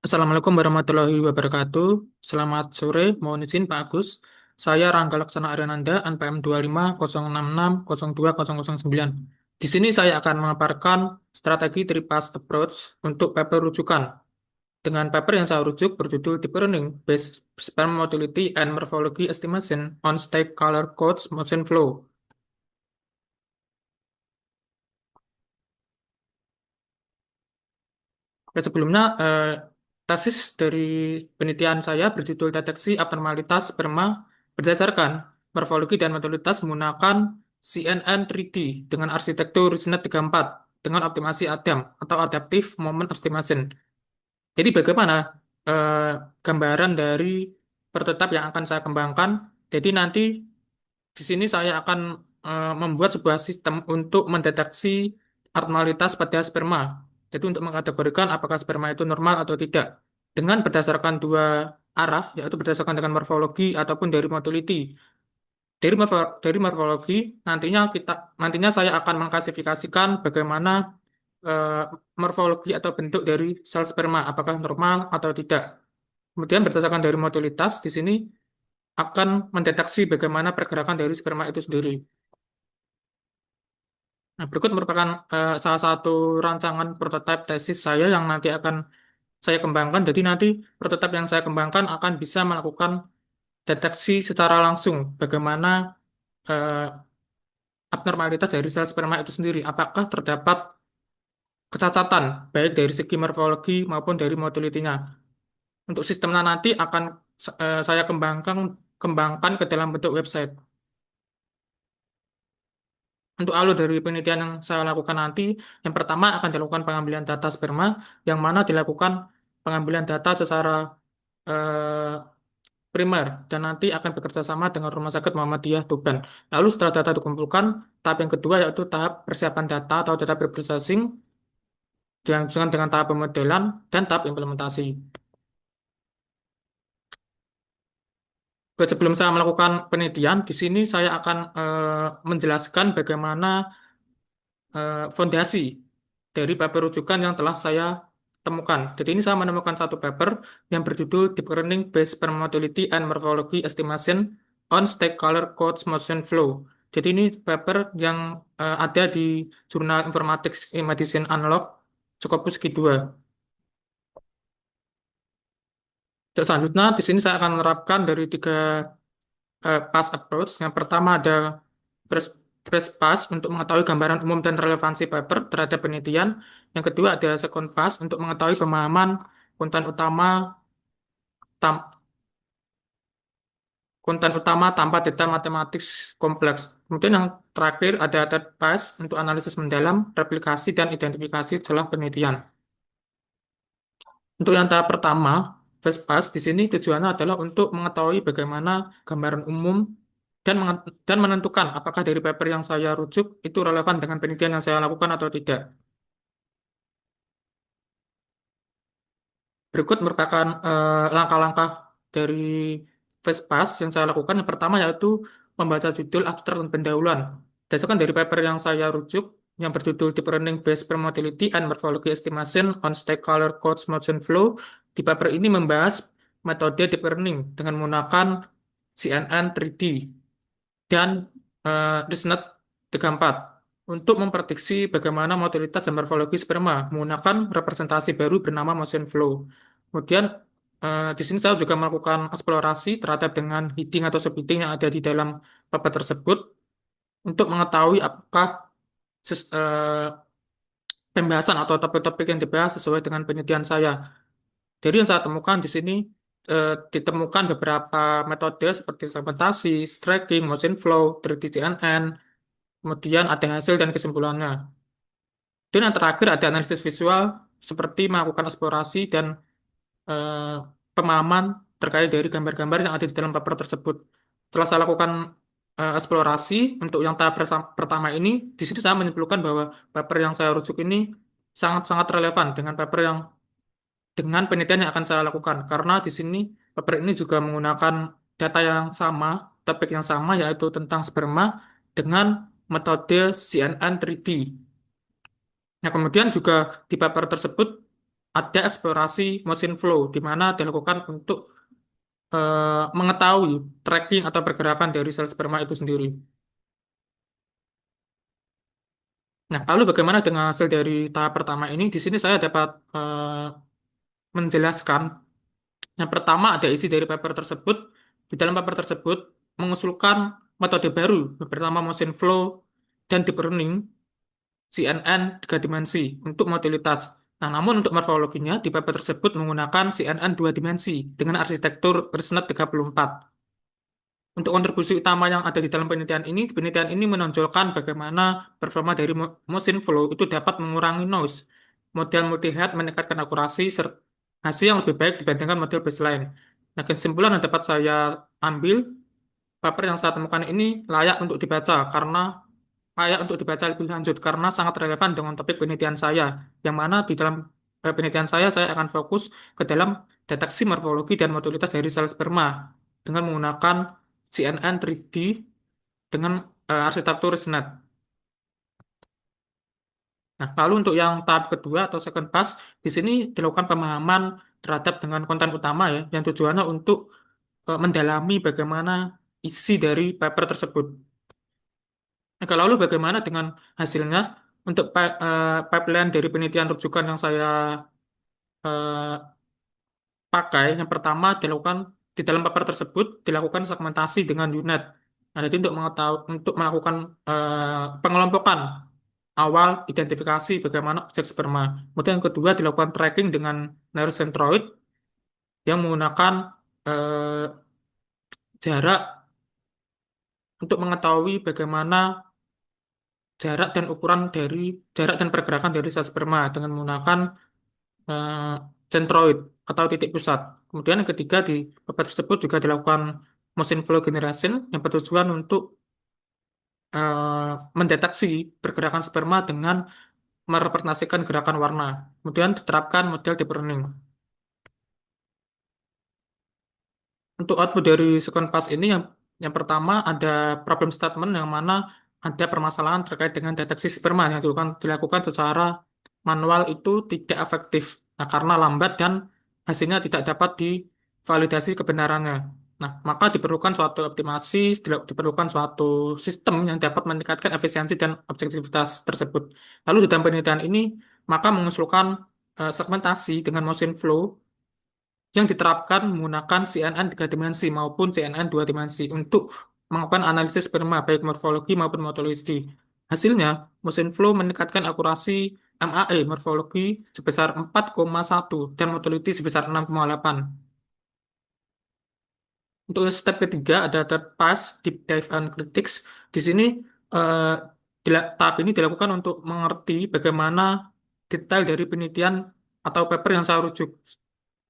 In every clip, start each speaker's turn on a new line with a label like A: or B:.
A: Assalamualaikum warahmatullahi wabarakatuh. Selamat sore, mohon izin Pak Agus. Saya Rangga Laksana Ariananda, NPM 2506602009. Di sini saya akan memaparkan strategi three-pass approach untuk paper rujukan. Dengan paper yang saya rujuk berjudul Deep Learning Based Sperm Motility and Morphology Estimation on Stack Color Codes Motion Flow. Oke, sebelumnya, tesis dari penelitian saya berjudul Deteksi Abnormalitas Sperma berdasarkan morfologi dan metodologitas menggunakan CNN 3D dengan arsitektur ResNet 34 dengan optimasi ADAM atau Adaptive Moment Estimation. Jadi bagaimana eh, gambaran dari prototipe yang akan saya kembangkan? Jadi nanti di sini saya akan membuat sebuah sistem untuk mendeteksi abnormalitas pada sperma. Jadi untuk mengkategorikan apakah sperma itu normal atau tidak. Dengan berdasarkan dua arah, yaitu berdasarkan dengan morfologi ataupun dari motility. Dari morfologi, nantinya saya akan mengklasifikasikan bagaimana eh, morfologi atau bentuk dari sel sperma, apakah normal atau tidak. Kemudian berdasarkan dari motilitas, di sini akan mendeteksi bagaimana pergerakan dari sperma itu sendiri. Nah, berikut merupakan salah satu rancangan prototipe tesis saya yang nanti akan saya kembangkan. Jadi nanti prototipe yang saya kembangkan akan bisa melakukan deteksi secara langsung bagaimana eh, abnormalitas dari sel sperma itu sendiri. Apakah terdapat kecacatan baik dari segi morfologi maupun dari motilitinya. Untuk sistemnya nanti akan saya kembangkan ke dalam bentuk website. Untuk alur dari penelitian yang saya lakukan nanti, yang pertama akan dilakukan pengambilan data sperma, yang mana dilakukan pengambilan data secara eh, primer, dan nanti akan bekerja sama dengan Rumah Sakit Muhammadiyah Tuban. Lalu setelah data dikumpulkan, tahap yang kedua yaitu tahap persiapan data atau data preprocessing, dilanjutkan dengan tahap pemodelan dan tahap implementasi. Oke, sebelum saya melakukan penelitian, di sini saya akan menjelaskan bagaimana fondasi dari paper rujukan yang telah saya temukan. Jadi ini saya menemukan satu paper yang berjudul Deep Learning Based Spermatomotility and Morphology Estimation on Stack Color Codes Motion Flow. Jadi ini paper yang ada di Jurnal Informatics in Medicine Analog Scopus Q2. Dan selanjutnya di sini saya akan menerapkan dari tiga pass approach. Yang pertama ada first, first pass untuk mengetahui gambaran umum dan relevansi paper terhadap penelitian. Yang kedua ada second pass untuk mengetahui pemahaman konten utama tam- konten utama tanpa detail matematik kompleks. Kemudian yang terakhir ada third pass untuk analisis mendalam, replikasi, dan identifikasi celah penelitian. Untuk yang tahap pertama, first pass di sini tujuannya adalah untuk mengetahui bagaimana gambaran umum dan menentukan apakah dari paper yang saya rujuk itu relevan dengan penelitian yang saya lakukan atau tidak. Berikut merupakan langkah-langkah dari first pass yang saya lakukan. Yang pertama yaitu membaca judul abstrak dan pendahuluan. Berdasarkan dari paper yang saya rujuk, yang berjudul Deep Learning Based Permotility and Morphology Estimation on Stakeholder Codes Motion Flow, di paper ini membahas metode deep learning dengan menggunakan CNN 3D dan ResNet 34 untuk memprediksi bagaimana motilitas dan morfologi sperma menggunakan representasi baru bernama motion flow. Kemudian di sini saya juga melakukan eksplorasi terhadap dengan heading atau subheading yang ada di dalam paper tersebut untuk mengetahui apakah pembahasan atau topik-topik yang dibahas sesuai dengan penelitian saya. Jadi yang saya temukan di sini ditemukan beberapa metode seperti segmentasi, stacking, motion flow, 3D CNN, kemudian ada hasil dan kesimpulannya. Dan yang terakhir ada analisis visual seperti melakukan eksplorasi dan eh, pemahaman terkait dari gambar-gambar yang ada di dalam paper tersebut. Setelah saya lakukan eksplorasi untuk yang tahap pertama ini, di sini saya menyimpulkan bahwa paper yang saya rujuk ini sangat-sangat relevan dengan paper yang dengan penelitian yang akan saya lakukan. Karena di sini paper ini juga menggunakan data yang sama, topik yang sama yaitu tentang sperma dengan metode CNN 3D. Nah, kemudian juga di paper tersebut ada eksplorasi motion flow di mana dilakukan untuk mengetahui tracking atau pergerakan dari sel sperma itu sendiri. Nah, lalu bagaimana dengan hasil dari tahap pertama ini? Di sini saya dapat menjelaskan. Yang pertama ada isi dari paper tersebut. Di dalam paper tersebut mengusulkan metode baru bernama motion flow dan deep learning CNN 3 dimensi untuk motilitas. Nah, namun untuk morfologinya di paper tersebut menggunakan CNN 2 dimensi dengan arsitektur ResNet 34. Untuk kontribusi utama yang ada di dalam penelitian ini menonjolkan bagaimana performa dari motion flow itu dapat mengurangi noise. Model multi-head meningkatkan akurasi hasil yang lebih baik dibandingkan model baseline. Nah, kesimpulan yang dapat saya ambil, paper yang saya temukan ini layak untuk dibaca lebih lanjut karena sangat relevan dengan topik penelitian saya, yang mana di dalam penelitian saya akan fokus ke dalam deteksi morfologi dan motilitas dari sel sperma dengan menggunakan CNN 3D dengan arsitektur SNET. Nah, lalu untuk yang tahap kedua atau second pass, di sini dilakukan pemahaman terhadap dengan konten utama ya, yang tujuannya untuk mendalami bagaimana isi dari paper tersebut. Nah, lalu bagaimana dengan hasilnya? Untuk pipeline dari penelitian rujukan yang saya eh, pakai, yang pertama dilakukan di dalam paper tersebut dilakukan segmentasi dengan UNet. Nah, jadi untuk melakukan pengelompokan awal identifikasi bagaimana objek sperma. Kemudian yang kedua dilakukan tracking dengan neurocentroid yang menggunakan eh, jarak untuk mengetahui bagaimana jarak dan pergerakan dari sel sperma dengan menggunakan eh, centroid atau titik pusat. Kemudian yang ketiga di paper tersebut juga dilakukan motion flow generation yang bertujuan untuk mendeteksi pergerakan sperma dengan merepresentasikan gerakan warna. Kemudian diterapkan model deep learning. Untuk output dari second pass ini yang pertama ada problem statement yang mana ada permasalahan terkait dengan deteksi sperma yang dilakukan secara manual itu tidak efektif. Nah, karena lambat dan hasilnya tidak dapat divalidasi kebenarannya. Nah, maka diperlukan suatu sistem yang dapat meningkatkan efisiensi dan objektivitas tersebut. Lalu di dalam penelitian ini, maka mengusulkan segmentasi dengan motion flow yang diterapkan menggunakan CNN 3 dimensi maupun CNN 2 dimensi untuk melakukan analisis sperma baik morfologi maupun motologi. Hasilnya, motion flow meningkatkan akurasi MAE morfologi sebesar 4,1 dan motologi sebesar 6,8. Untuk step ketiga ada third pass deep dive analytics. Di sini eh, tahap ini dilakukan untuk mengerti bagaimana detail dari penelitian atau paper yang saya rujuk,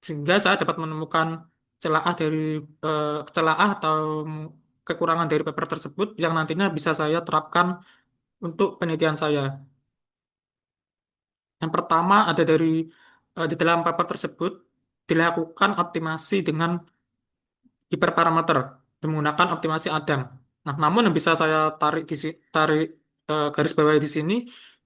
A: sehingga saya dapat menemukan celah atau kekurangan dari paper tersebut yang nantinya bisa saya terapkan untuk penelitian saya. Yang pertama ada di dalam paper tersebut dilakukan optimasi dengan hiperparameter menggunakan optimasi Adam. Nah, namun yang bisa saya garis bawahi di sini,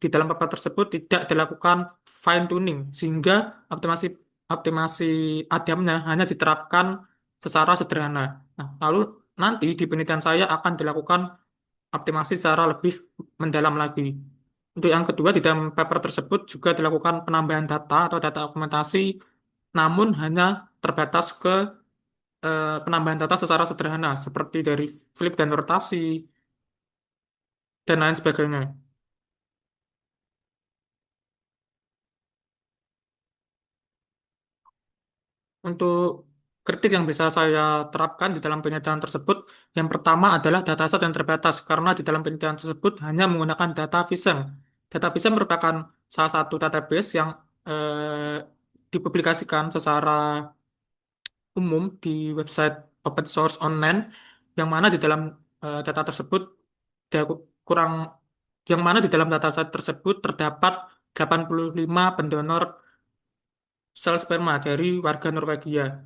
A: di dalam paper tersebut tidak dilakukan fine tuning sehingga optimasi optimasi Adamnya hanya diterapkan secara sederhana. Nah, lalu nanti di penelitian saya akan dilakukan optimasi secara lebih mendalam lagi. Untuk yang kedua, di dalam paper tersebut juga dilakukan penambahan data atau data augmentasi, namun hanya terbatas ke penambahan data secara sederhana seperti dari flip dan rotasi dan lain sebagainya. Untuk kritik yang bisa saya terapkan di dalam penelitian tersebut, yang pertama adalah dataset yang terbatas karena di dalam penelitian tersebut hanya menggunakan data Visem. Data Visem merupakan salah satu database yang dipublikasikan secara umum di website open source online, yang mana di dalam data tersebut dia kurang yang mana di dalam dataset tersebut terdapat 85 pendonor sel sperma dari warga Norwegia.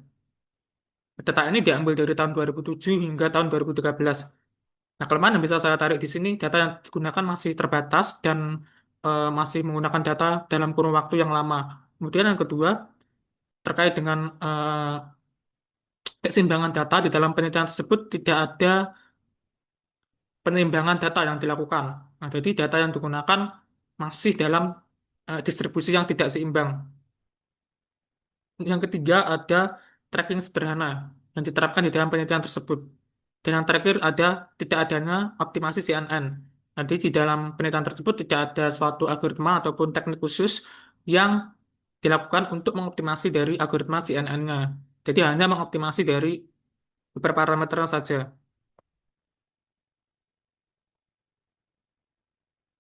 A: Data ini diambil dari tahun 2007 hingga tahun 2013. Nah, kelemahan yang bisa saya tarik di sini, data yang digunakan masih terbatas dan masih menggunakan data dalam kurun waktu yang lama. Kemudian yang kedua, terkait dengan keseimbangan data di dalam penelitian tersebut tidak ada penimbangan data yang dilakukan. Nah, jadi data yang digunakan masih dalam distribusi yang tidak seimbang. Yang ketiga ada tracking sederhana yang diterapkan di dalam penelitian tersebut. Dan yang terakhir ada tidak adanya optimasi CNN. Nanti di dalam penelitian tersebut tidak ada suatu algoritma ataupun teknik khusus yang dilakukan untuk mengoptimasi dari algoritma CNN-nya. Jadi hanya mengoptimasi dari beberapa parameter saja.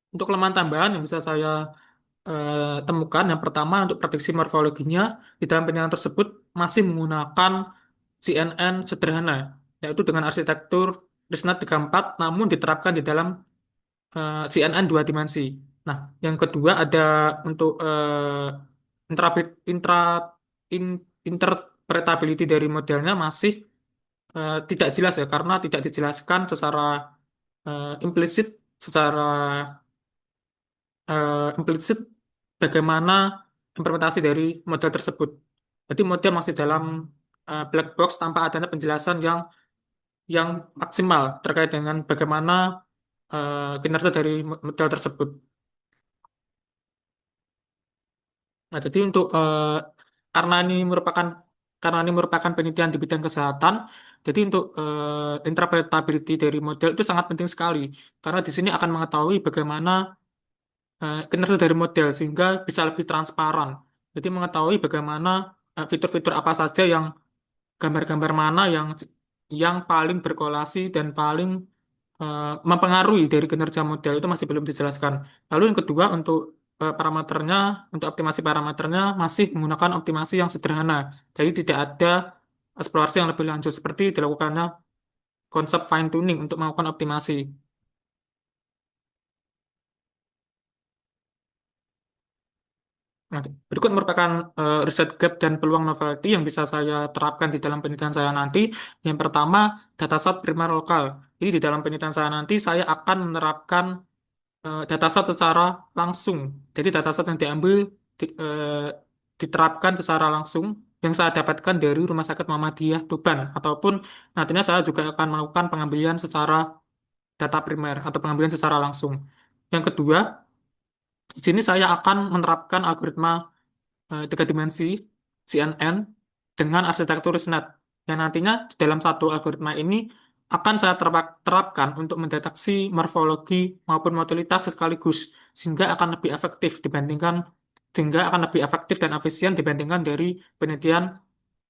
A: Untuk kelemahan tambahan yang bisa saya temukan, yang pertama untuk prediksi morfologinya di dalam penelitian tersebut masih menggunakan CNN sederhana, yaitu dengan arsitektur ResNet 34, namun diterapkan di dalam CNN dua dimensi. Nah, yang kedua ada untuk intra, interpretability dari modelnya masih tidak jelas ya, karena tidak dijelaskan secara implisit, secara implisit bagaimana implementasi dari model tersebut. Jadi model masih dalam black box tanpa adanya penjelasan yang maksimal terkait dengan bagaimana kinerja dari model tersebut. Nah, jadi untuk karena ini merupakan karena ini merupakan penelitian di bidang kesehatan, jadi untuk interpretability dari model itu sangat penting sekali karena di sini akan mengetahui bagaimana kinerja dari model sehingga bisa lebih transparan. Jadi mengetahui bagaimana fitur-fitur apa saja yang gambar-gambar mana yang paling berkorelasi dan paling mempengaruhi dari kinerja model itu masih belum dijelaskan. Lalu yang kedua untuk parameternya, untuk optimasi parameternya masih menggunakan optimasi yang sederhana. Jadi tidak ada eksplorasi yang lebih lanjut seperti dilakukannya konsep fine tuning untuk melakukan optimasi. Nah, berikut merupakan riset gap dan peluang novelty yang bisa saya terapkan di dalam penelitian saya nanti. Yang pertama, dataset primer lokal. Jadi di dalam penelitian saya nanti saya akan menerapkan dataset secara langsung. Jadi dataset yang diambil diterapkan secara langsung yang saya dapatkan dari Rumah Sakit Muhammadiyah Tuban ataupun nantinya saya juga akan melakukan pengambilan secara data primer atau pengambilan secara langsung. Yang kedua, di sini saya akan menerapkan algoritma tiga dimensi CNN dengan arsitektur ResNet yang nantinya di dalam satu algoritma ini akan saya terapkan untuk mendeteksi morfologi maupun motilitas sekaligus sehingga akan lebih efektif dan efisien dibandingkan dari penelitian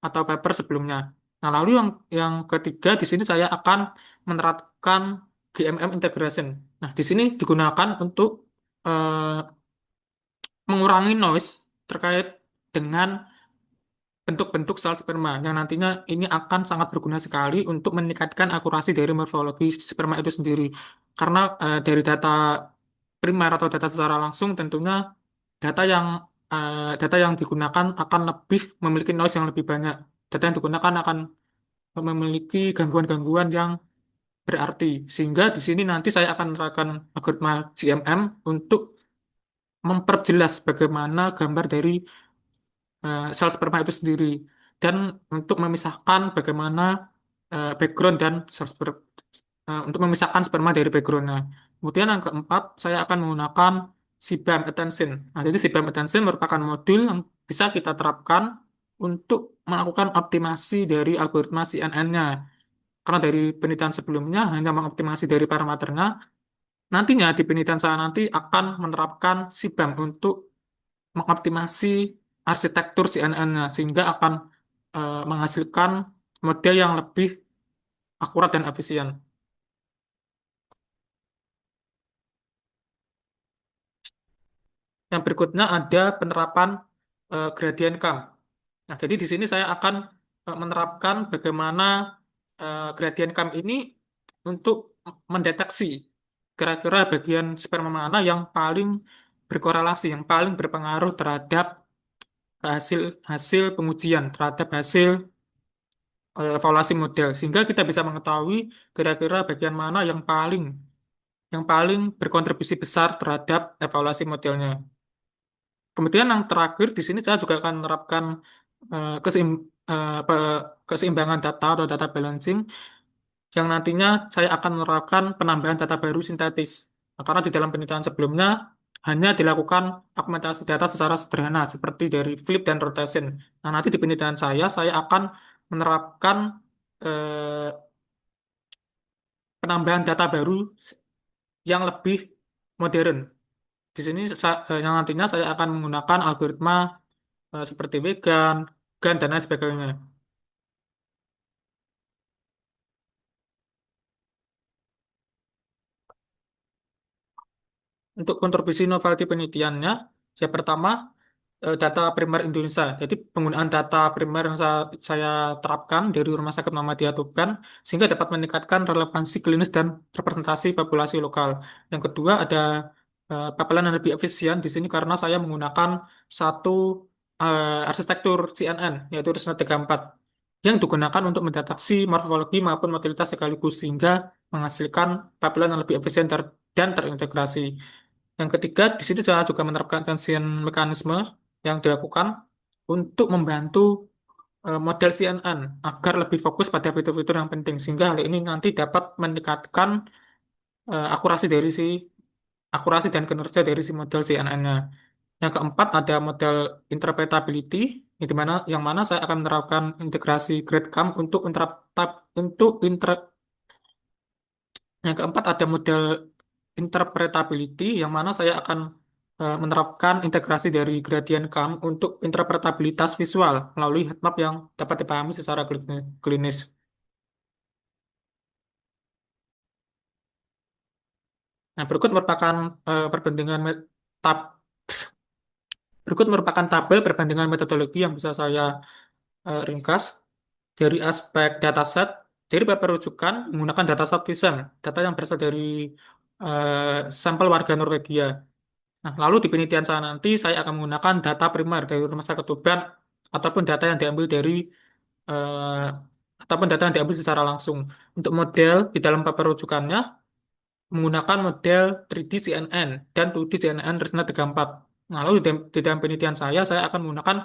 A: atau paper sebelumnya. Nah, lalu yang ketiga di sini saya akan menerapkan GMM integration. Nah, di sini digunakan untuk eh, mengurangi noise terkait dengan bentuk-bentuk sel sperma yang nantinya ini akan sangat berguna sekali untuk meningkatkan akurasi dari morfologi sperma itu sendiri. Karena dari data primer atau data secara langsung tentunya data yang data yang digunakan akan lebih memiliki noise yang lebih banyak. Data yang digunakan akan memiliki gangguan-gangguan yang berarti. Sehingga di sini nanti saya akan menerapkan algoritma GMM untuk memperjelas bagaimana gambar dari sel sperma itu sendiri dan untuk memisahkan bagaimana background dan untuk memisahkan sperma dari backgroundnya. Kemudian yang keempat, saya akan menggunakan CBAM attention. Nah, jadi CBAM attention merupakan modul yang bisa kita terapkan untuk melakukan optimasi dari algoritma CNN-nya. Karena dari penelitian sebelumnya hanya mengoptimasi dari parameternya, nantinya di penelitian saya nanti akan menerapkan CBAM untuk mengoptimasi arsitektur CNN-nya sehingga akan menghasilkan model yang lebih akurat dan efisien. Yang berikutnya ada penerapan gradient CAM. Nah, jadi di sini saya akan menerapkan bagaimana gradient CAM ini untuk mendeteksi kira-kira bagian sperma mana yang paling berkorelasi, yang paling berpengaruh terhadap hasil hasil pengujian, terhadap hasil evaluasi model sehingga kita bisa mengetahui kira-kira bagian mana yang paling berkontribusi besar terhadap evaluasi modelnya. Kemudian yang terakhir di sini saya juga akan menerapkan eh, keseim, keseimbangan data atau data balancing yang nantinya saya akan menerapkan penambahan data baru sintetis. Nah, karena di dalam penelitian sebelumnya hanya dilakukan augmentasi data secara sederhana seperti dari flip dan rotation. Nah, nanti di penelitian saya akan menerapkan eh, penambahan data baru yang lebih modern. Di sini yang nantinya saya akan menggunakan algoritma seperti vegan, GAN, dan lain sebagainya. Untuk kontribusi novelty penelitiannya, ya pertama data primer Indonesia. Jadi penggunaan data primer yang saya terapkan dari Rumah Sakit Muhammadiyah Tuban sehingga dapat meningkatkan relevansi klinis dan representasi populasi lokal. Yang kedua ada paparan yang lebih efisien di sini karena saya menggunakan satu arsitektur CNN yaitu ResNet 34 yang digunakan untuk mendeteksi morfologi maupun motilitas sekaligus sehingga menghasilkan paparan yang lebih efisien dan terintegrasi. Yang ketiga, di sini saya juga menerapkan tension mekanisme yang dilakukan untuk membantu model CNN agar lebih fokus pada fitur-fitur yang penting, sehingga hal ini nanti dapat meningkatkan akurasi akurasi dan kinerja dari si model CNN-nya. Yang keempat ada model interpretability, yang mana saya akan menerapkan integrasi GradCam untuk untuk yang keempat ada model interpretability yang mana saya akan menerapkan integrasi dari gradient CAM untuk interpretabilitas visual melalui heatmap yang dapat dipahami secara klinis. Nah, tab, berikut merupakan tabel perbandingan metodologi yang bisa saya ringkas dari aspek dataset. Dari paper rujukan menggunakan dataset Visem, data yang berasal dari sampel warga Norwegia. Nah, lalu di penelitian saya nanti saya akan menggunakan data primer dari Rumah Sakit Tuban ataupun data yang diambil dari eh, ataupun data yang diambil secara langsung. Untuk model di dalam paper rujukannya menggunakan model 3D CNN dan 2D CNN ResNet 34. Nah, lalu di dalam penelitian saya akan menggunakan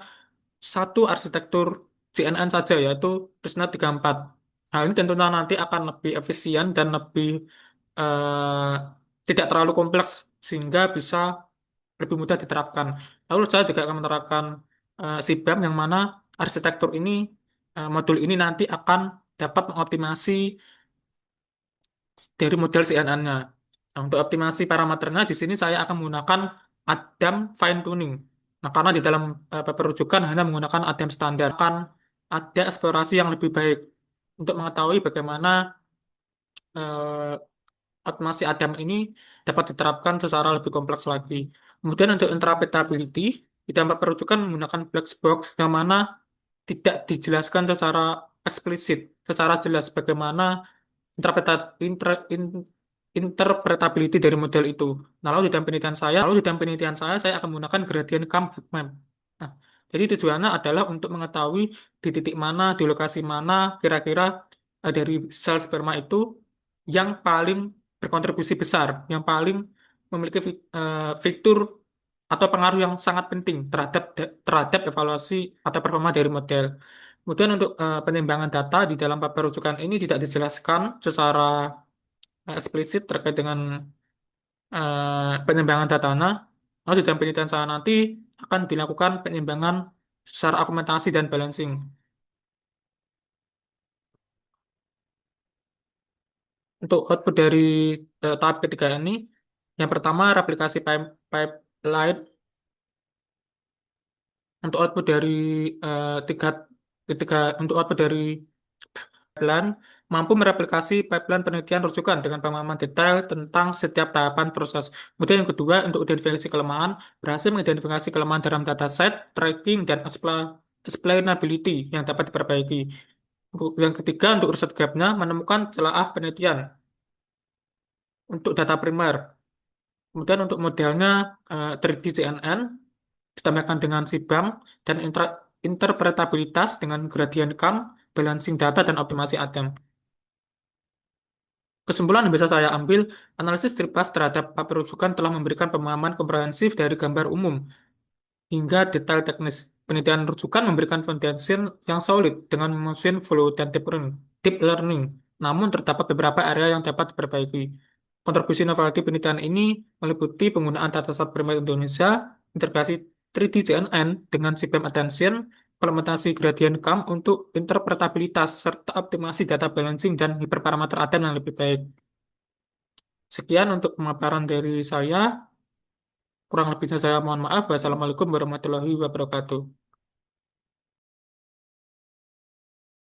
A: satu arsitektur CNN saja yaitu ResNet 34. Hal ini tentunya nanti akan lebih efisien dan lebih eh, tidak terlalu kompleks sehingga bisa lebih mudah diterapkan. Lalu saya juga akan menerapkan CBAM yang mana arsitektur ini, modul ini nanti akan dapat mengoptimasi dari model CNN-nya. Nah, untuk optimasi parameternya di sini saya akan menggunakan Adam fine tuning. Nah, karena di dalam paper rujukan hanya menggunakan Adam standar, akan ada eksplorasi yang lebih baik untuk mengetahui bagaimana eh, otomasi Adam ini dapat diterapkan secara lebih kompleks lagi. Kemudian untuk interpretability, di dalam perujukan menggunakan black box yang mana tidak dijelaskan secara eksplisit, secara jelas bagaimana interpretability dari model itu. Nah, lalu di dalam penelitian saya akan menggunakan gradient camp heatmap. Nah, jadi tujuannya adalah untuk mengetahui di titik mana, di lokasi mana kira-kira dari sel sperma itu yang paling berkontribusi besar, yang paling memiliki fitur atau pengaruh yang sangat penting terhadap evaluasi atau performa dari model. Kemudian untuk penimbangan data di dalam paper rujukan ini tidak dijelaskan secara eksplisit terkait dengan penimbangan datanya. Lalu di dalam penelitian saya nanti akan dilakukan penimbangan secara argumentasi dan balancing. Untuk output dari tahap ketiga ini, yang pertama replikasi pipeline. Untuk output dari tiga, ketiga untuk output dari pipeline mampu mereplikasi pipeline penelitian rujukan dengan pemahaman detail tentang setiap tahapan proses. Kemudian yang kedua, untuk identifikasi kelemahan, berhasil mengidentifikasi kelemahan dalam dataset, tracking, dan explainability yang dapat diperbaiki. Yang ketiga, untuk riset gap-nya, menemukan celah penelitian untuk data primer. Kemudian untuk modelnya 3D CNN ditambahkan dengan SIBAM dan interpretabilitas dengan gradient CAM, balancing data, dan optimasi ATM. Kesimpulan yang bisa saya ambil, analisis tripas terhadap paper rujukan telah memberikan pemahaman komprehensif dari gambar umum hingga detail teknis. Penelitian rujukan memberikan foundation yang solid dengan mesin flow dan deep learning. Namun terdapat beberapa area yang dapat diperbaiki. Kontribusi inovatif penelitian ini meliputi penggunaan dataset primer Indonesia, integrasi 3D CNN dengan sistem attention, implementasi gradient camp untuk interpretabilitas, serta optimasi data balancing dan hiperparameter Aten yang lebih baik. Sekian untuk pemaparan dari saya. Kurang lebihnya saya mohon maaf. Wassalamualaikum warahmatullahi wabarakatuh.